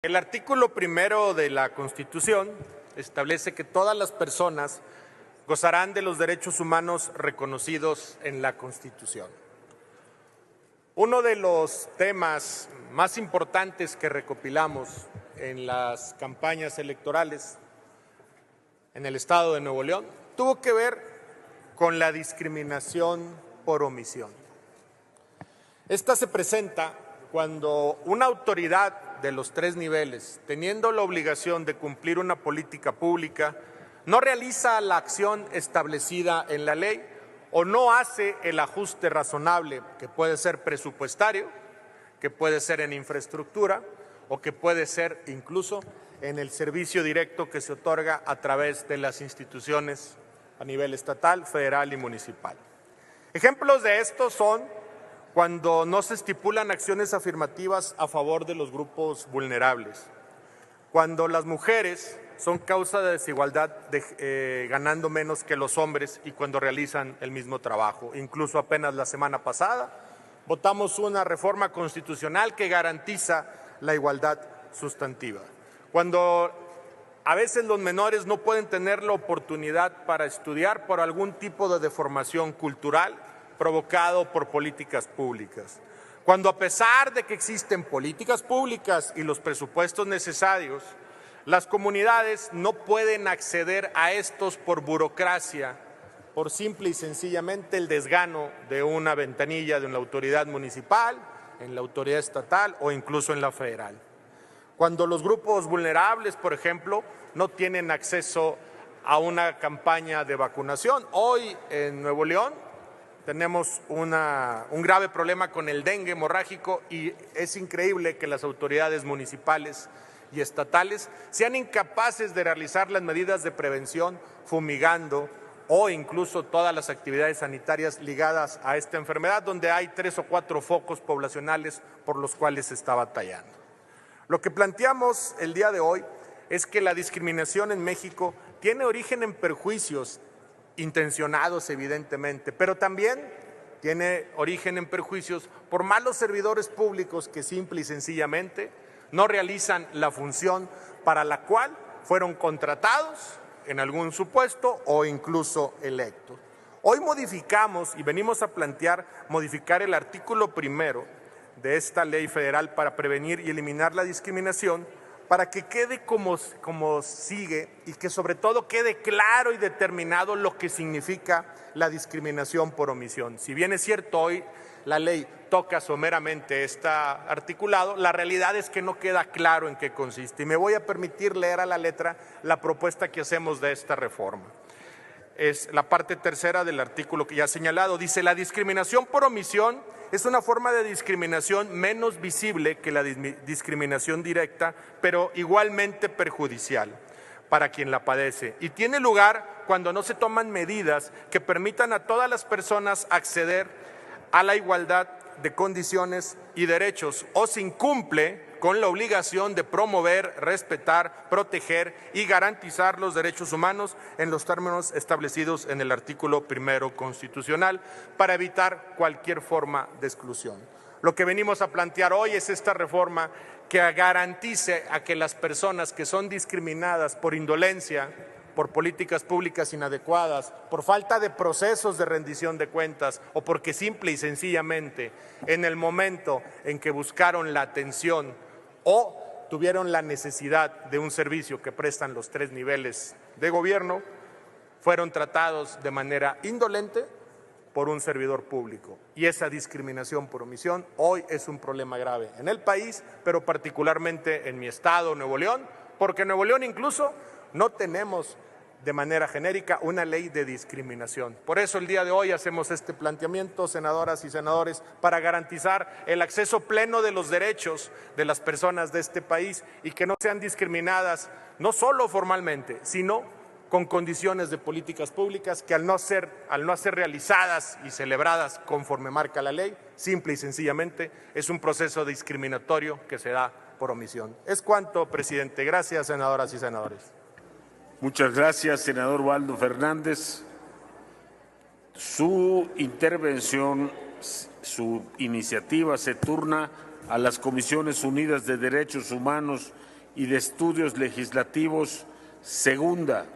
El artículo primero de la Constitución establece que todas las personas gozarán de los derechos humanos reconocidos en la Constitución. Uno de los temas más importantes que recopilamos en las campañas electorales en el estado de Nuevo León tuvo que ver con la discriminación por omisión. Esta se presenta cuando una autoridad de los tres niveles, teniendo la obligación de cumplir una política pública, no realiza la acción establecida en la ley o no hace el ajuste razonable, que puede ser presupuestario, que puede ser en infraestructura o que puede ser incluso en el servicio directo que se otorga a través de las instituciones a nivel estatal, federal y municipal. Ejemplos de esto son cuando no se estipulan acciones afirmativas a favor de los grupos vulnerables, cuando las mujeres son causa de desigualdad ganando menos que los hombres y cuando realizan el mismo trabajo. Incluso apenas la semana pasada votamos una reforma constitucional que garantiza la igualdad sustantiva. Cuando a veces los menores no pueden tener la oportunidad para estudiar por algún tipo de deformación cultural provocado por políticas públicas. Cuando a pesar de que existen políticas públicas y los presupuestos necesarios, las comunidades no pueden acceder a estos por burocracia, por simple y sencillamente el desgano de una ventanilla de una autoridad municipal, en la autoridad estatal o incluso en la federal. Cuando los grupos vulnerables, por ejemplo, no tienen acceso a una campaña de vacunación. Hoy en Nuevo León tenemos un grave problema con el dengue hemorrágico y es increíble que las autoridades municipales y estatales sean incapaces de realizar las medidas de prevención, fumigando o incluso todas las actividades sanitarias ligadas a esta enfermedad, donde hay 3 o 4 focos poblacionales por los cuales se está batallando. Lo que planteamos el día de hoy es que la discriminación en México tiene origen en perjuicios intencionados evidentemente, pero también tiene origen en perjuicios por malos servidores públicos que simple y sencillamente no realizan la función para la cual fueron contratados en algún supuesto o incluso electos. Hoy modificamos y venimos a plantear modificar el artículo primero de esta ley federal para prevenir y eliminar la discriminación, para que quede como sigue y que sobre todo quede claro y determinado lo que significa la discriminación por omisión. Si bien es cierto hoy la ley toca someramente este articulado, la realidad es que no queda claro en qué consiste. Y me voy a permitir leer a la letra la propuesta que hacemos de esta reforma. Es la parte tercera del artículo que ya he señalado. Dice: la discriminación por omisión es una forma de discriminación menos visible que la discriminación directa, pero igualmente perjudicial para quien la padece. Y tiene lugar cuando no se toman medidas que permitan a todas las personas acceder a la igualdad de condiciones y derechos o se incumple con la obligación de promover, respetar, proteger y garantizar los derechos humanos en los términos establecidos en el artículo primero constitucional para evitar cualquier forma de exclusión. Lo que venimos a plantear hoy es esta reforma que garantice a que las personas que son discriminadas por indolencia, por políticas públicas inadecuadas, por falta de procesos de rendición de cuentas o porque simple y sencillamente en el momento en que buscaron la atención o tuvieron la necesidad de un servicio que prestan los 3 niveles de gobierno, fueron tratados de manera indolente por un servidor público. Y esa discriminación por omisión hoy es un problema grave en el país, pero particularmente en mi estado, Nuevo León, porque en Nuevo León incluso no tenemos de manera genérica una ley de discriminación. Por eso el día de hoy hacemos este planteamiento, senadoras y senadores, para garantizar el acceso pleno de los derechos de las personas de este país y que no sean discriminadas no solo formalmente, sino con condiciones de políticas públicas que al no ser realizadas y celebradas conforme marca la ley, simple y sencillamente es un proceso discriminatorio que se da por omisión. Es cuanto, presidente. Gracias, senadoras y senadores. Muchas gracias, senador Waldo Fernández. Su intervención, su iniciativa se turna a las Comisiones Unidas de Derechos Humanos y de Estudios Legislativos, segunda.